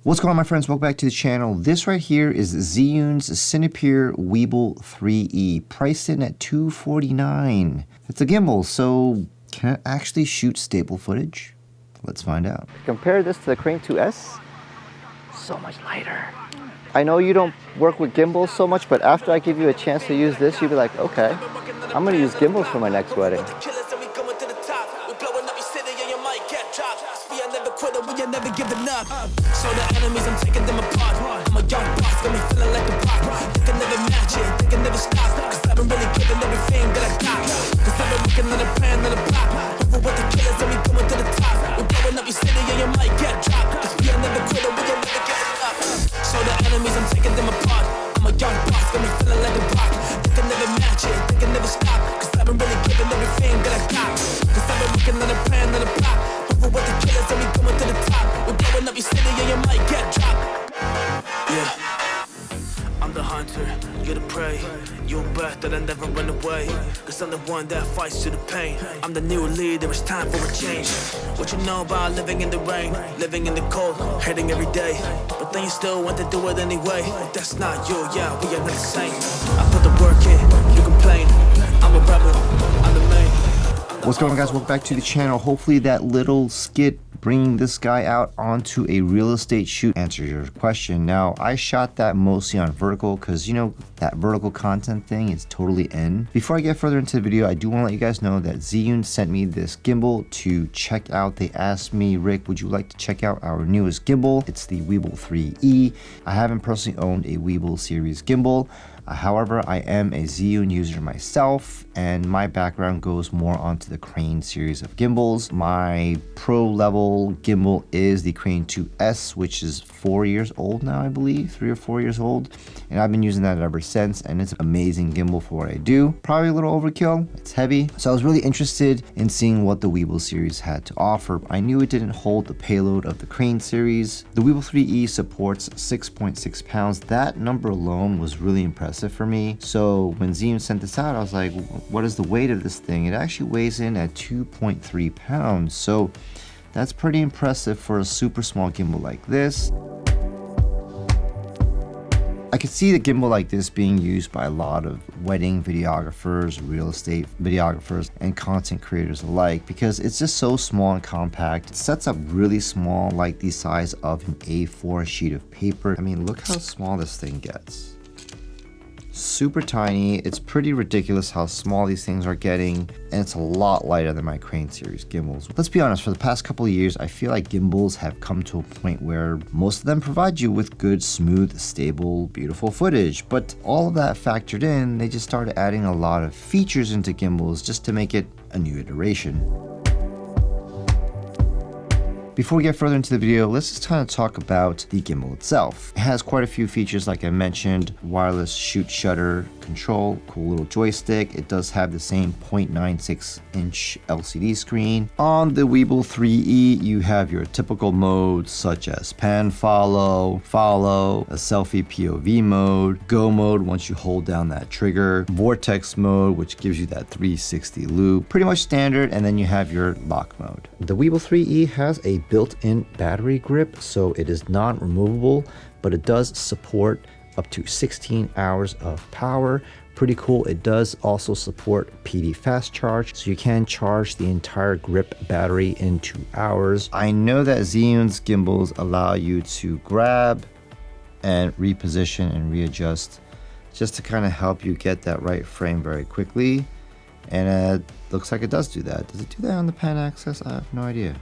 What's going on, my friends? Welcome back to the channel. This right here is ZHIYUN's Cinepure WEEBILL 3E, priced in at $249. It's a gimbal, so can it actually shoot stable footage? Let's find out. Compare this to the Crane 2S. So much lighter. I know you don't work with gimbals so much, but after I give you a chance to use this, you'll be like, okay, I'm gonna use gimbals for my next wedding. Never giving up. So the enemies, I'm taking them apart. I'm a young boss, got me feeling like a rock. They can never match it, they can never stop. Cause I've been really giving everything that I got. Cause I've been working on a plan, on a block. Over with the killers and we coming to the top. We're blowing up your city and you might get dropped. Cause we are never quitting, we are never giving up. So the enemies, I'm taking them apart. I'm a young boss, got me feeling like a rock. They can never match it, they can never stop. Cause I've been really giving everything that I got. Cause I've been working on a plan, on a block. Over with the killers and we coming to the top. We're blowing up your city and you might get dropped. Yeah, I'm the hunter, you're the prey. You a bet that I never run away. Cause I'm the one that fights to the pain. I'm the new leader, it's time for a change. What you know about living in the rain, living in the cold, hating every day, but then you still want to do it anyway. That's not you, yeah, we are not the same. I put the work in, you complain. I'm a rebel, I'm the main. What's going on, guys? Welcome back to the channel. Hopefully that little skit bringing this guy out onto a real estate shoot answers your question. Now, I shot that mostly on vertical because, you know, that vertical content thing is totally in. Before I get further into the video, I do want to let you guys know that ZHIYUN sent me this gimbal to check out. They asked me, Rick, would you like to check out our newest gimbal? It's the WEEBILL 3E. I haven't personally owned a WEEBILL series gimbal. However, I am a ZHIYUN user myself, and my background goes more onto the Crane series of gimbals. My pro level gimbal is the Crane 2S, which is 4 years old now, I believe, 3 or 4 years old. And I've been using that ever since, and it's an amazing gimbal for what I do. Probably a little overkill, it's heavy. So I was really interested in seeing what the WEEBILL series had to offer. I knew it didn't hold the payload of the Crane series. The WEEBILL 3E supports 6.6 pounds. That number alone was really impressive for me. So when ZHIYUN sent this out, I was like, what is the weight of this thing? It actually weighs in at 2.3 pounds. So that's pretty impressive for a super small gimbal like this. I could see the gimbal like this being used by a lot of wedding videographers, real estate videographers, and content creators alike because it's just so small and compact. It sets up really small, like the size of an A4 sheet of paper. I mean, look how small this thing gets. Super tiny. It's pretty ridiculous how small these things are getting, and it's a lot lighter than my Crane series gimbals. Let's be honest, for the past couple of years, I feel like gimbals have come to a point where most of them provide you with good, smooth, stable, beautiful footage. But all of that factored in, they just started adding a lot of features into gimbals just to make it a new iteration. Before we get further into the video, let's just kind of talk about the gimbal itself. It has quite a few features, like I mentioned, wireless shoot shutter control, cool little joystick. It does have the same 0.96-inch LCD screen. On the WEEBILL 3E, you have your typical modes such as pan follow, a selfie POV mode, go mode once you hold down that trigger, vortex mode, which gives you that 360 loop, pretty much standard, and then you have your lock mode. The WEEBILL 3E has a built-in battery grip, so it is non-removable, but it does support up to 16 hours of power. Pretty cool. It does also support PD fast charge, so you can charge the entire grip battery in 2 hours. I know that ZHIYUN's gimbals allow you to grab and reposition and readjust just to kind of help you get that right frame very quickly. And it looks like it does do that. Does it do that on the pan access? I have no idea.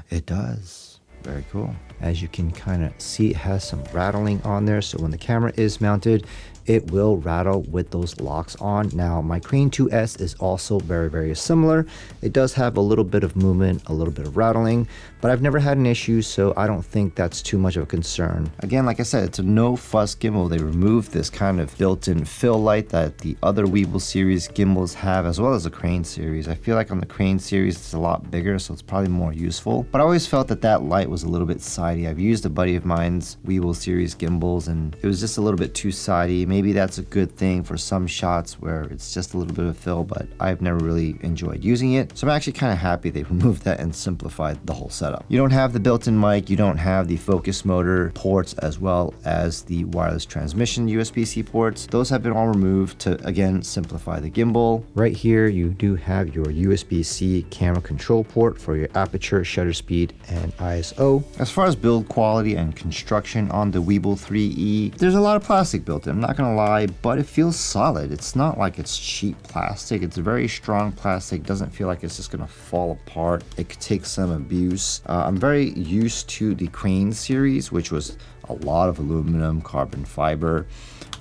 It does. Very cool. As you can kind of see, it has some rattling on there. So when the camera is mounted, it will rattle with those locks on. Now, my Crane 2S is also very, very similar. It does have a little bit of movement, a little bit of rattling, but I've never had an issue, so I don't think that's too much of a concern. Again, like I said, it's a no-fuss gimbal. They removed this kind of built-in fill light that the other WEEBILL series gimbals have, as well as the Crane series. I feel like on the Crane series, it's a lot bigger, so it's probably more useful. But I always felt that that light was a little bit sidey. I've used a buddy of mine's WEEBILL series gimbals, and it was just a little bit too sidey. Maybe that's a good thing for some shots where it's just a little bit of fill, but I've never really enjoyed using it. So I'm actually kind of happy they removed that and simplified the whole setup. You don't have the built-in mic, you don't have the focus motor ports, as well as the wireless transmission USB-C ports. Those have been all removed to, again, simplify the gimbal. Right here, you do have your USB-C camera control port for your aperture, shutter speed, and ISO. As far as build quality and construction on the WEEBILL 3E, there's a lot of plastic built in, I'm not gonna lie, but it feels solid. It's not like it's cheap plastic. It's very strong plastic. Doesn't feel like it's just gonna fall apart. It could take some abuse. I'm very used to the Crane series, which was a lot of aluminum, carbon fiber,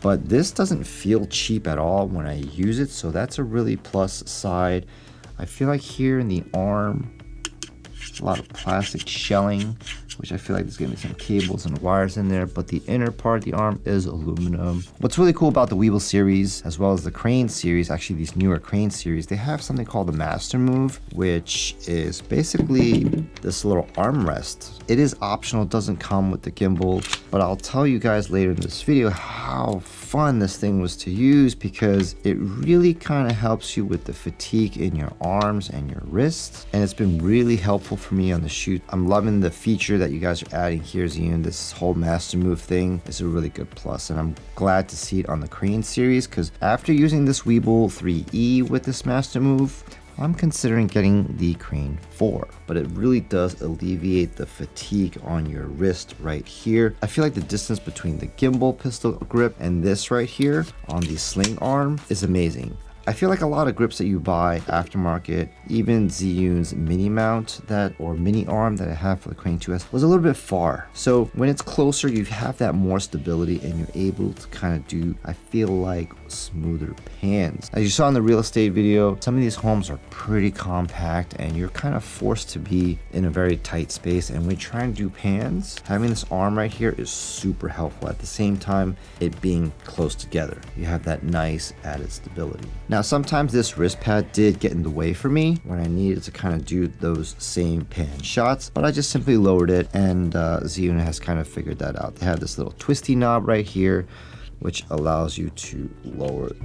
but this doesn't feel cheap at all when I use it, so that's a really plus side. I feel like here in the arm, a lot of plastic shelling, which I feel like there's gonna be some cables and wires in there, but the inner part of the arm is aluminum. What's really cool about the WEEBILL series, as well as the Crane series, actually these newer Crane series, they have something called the Master Move, which is basically this little armrest. It is optional, it doesn't come with the gimbal, but I'll tell you guys later in this video how fun this thing was to use, because it really kind of helps you with the fatigue in your arms and your wrists, and it's been really helpful for me on the shoot. I'm loving the feature that you guys are adding here, ZHIYUN. This whole Master Move thing is a really good plus, and I'm glad to see it on the Crane series, because after using this WEEBILL 3E with this Master Move, I'm considering getting the Crane 4, but it really does alleviate the fatigue on your wrist right here. I feel like the distance between the gimbal pistol grip and this right here on the sling arm is amazing. I feel like a lot of grips that you buy aftermarket, even ZHIYUN's mini mount or mini arm that I have for the Crane 2S was a little bit far. So when it's closer, you have that more stability and you're able to kind of do, I feel like, smoother pans. As you saw in the real estate video, some of these homes are pretty compact and you're kind of forced to be in a very tight space. And when you try and do pans, having this arm right here is super helpful. At the same time, it being close together, you have that nice added stability. Now, sometimes this wrist pad did get in the way for me when I needed to kind of do those same pan shots, but I just simply lowered it, and ZHIYUN has kind of figured that out. They have this little twisty knob right here, which allows you to lower it.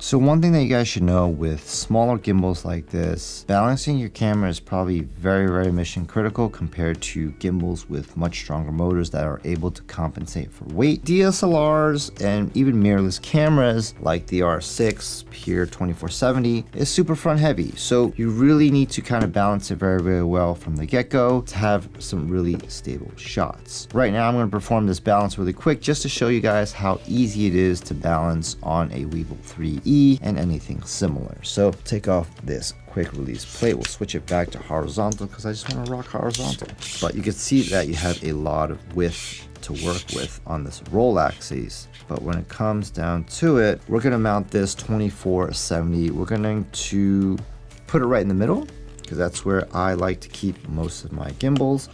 So one thing that you guys should know with smaller gimbals like this, balancing your camera is probably very mission critical compared to gimbals with much stronger motors that are able to compensate for weight. DSLRs and even mirrorless cameras like the R6 Pure 2470 is super front heavy. So you really need to kind of balance it very well from the get-go to have some really stable shots. Right now I'm going to perform this balance really quick just to show you guys how easy it is to balance on a WEEBILL 3E and anything similar. So take off this quick release plate. We'll switch it back to horizontal because I just want to rock horizontal. But you can see that you have a lot of width to work with on this roll axis. But when it comes down to it, we're going to mount this 2470. We're going to put it right in the middle because that's where I like to keep most of my gimbals,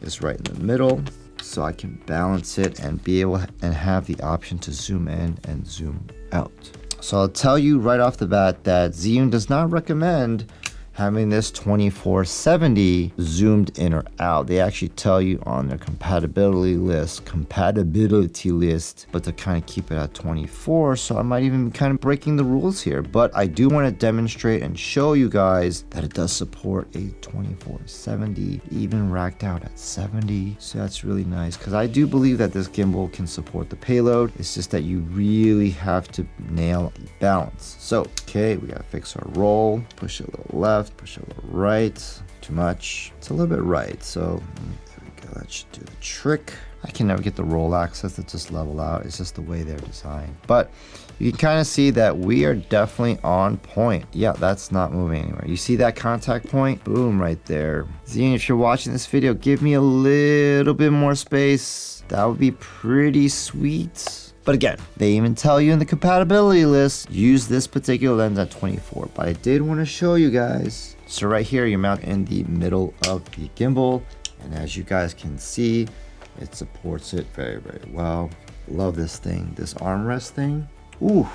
is right in the middle, so I can balance it and be able and have the option to zoom in and zoom out. So I'll tell you right off the bat that ZHIYUN does not recommend having this 2470 zoomed in or out. They actually tell you on their compatibility list, but to kind of keep it at 24. So I might even be kind of breaking the rules here, but I do want to demonstrate and show you guys that it does support a 2470, even racked out at 70. So that's really nice, because I do believe that this gimbal can support the payload. It's just that you really have to nail the balance. So, okay, we gotta fix our roll, push it a little left, push a little right. Too much. It's a little bit right. So there we go. That should do the trick. I can never get the roll axis to just level out. It's just the way they're designed. But you can kind of see that we are definitely on point. Yeah, that's not moving anywhere. You see that contact point? Boom, right there. ZHIYUN, if you're watching this video, give me a little bit more space. That would be pretty sweet. But again, they even tell you in the compatibility list, use this particular lens at 24. But I did want to show you guys. So right here, you mount in the middle of the gimbal. And as you guys can see, it supports it very well. Love this thing, this armrest thing. Ooh,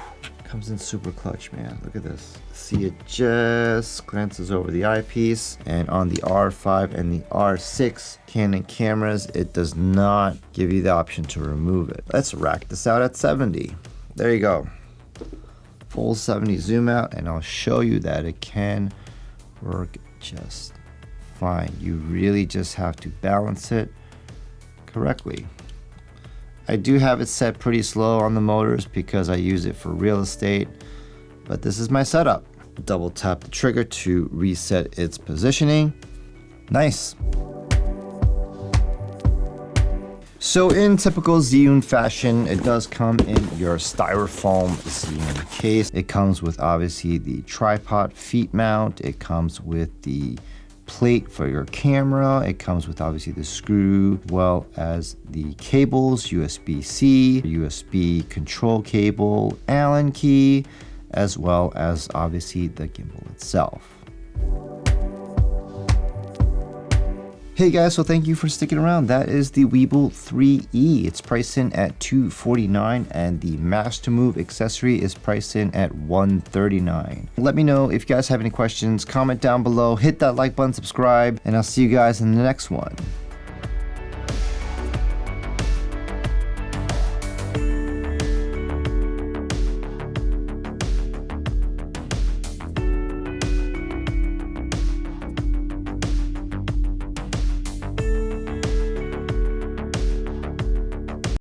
Comes in super clutch, man. Look at this. See, it just glances over the eyepiece, and on the R5 and the R6 Canon cameras, it does not give you the option to remove it. Let's rack this out at 70. There you go. Full 70 zoom out, and I'll show you that it can work just fine. You really just have to balance it correctly. I do have it set pretty slow on the motors because I use it for real estate, but this is my setup. Double tap the trigger to reset its positioning. Nice. So in typical ZHIYUN fashion, it does come in your styrofoam ZHIYUN case. It comes with obviously the tripod feet mount. It comes with the plate for your camera. It comes with obviously the screw, well as the cables, USB-C, USB control cable, Allen key, as well as obviously the gimbal itself. Hey guys, so thank you for sticking around. That is the WEEBILL 3E. It's priced in at $249, and the Master Move accessory is priced in at $139. Let me know if you guys have any questions, comment down below, hit that like button, subscribe, and I'll see you guys in the next one.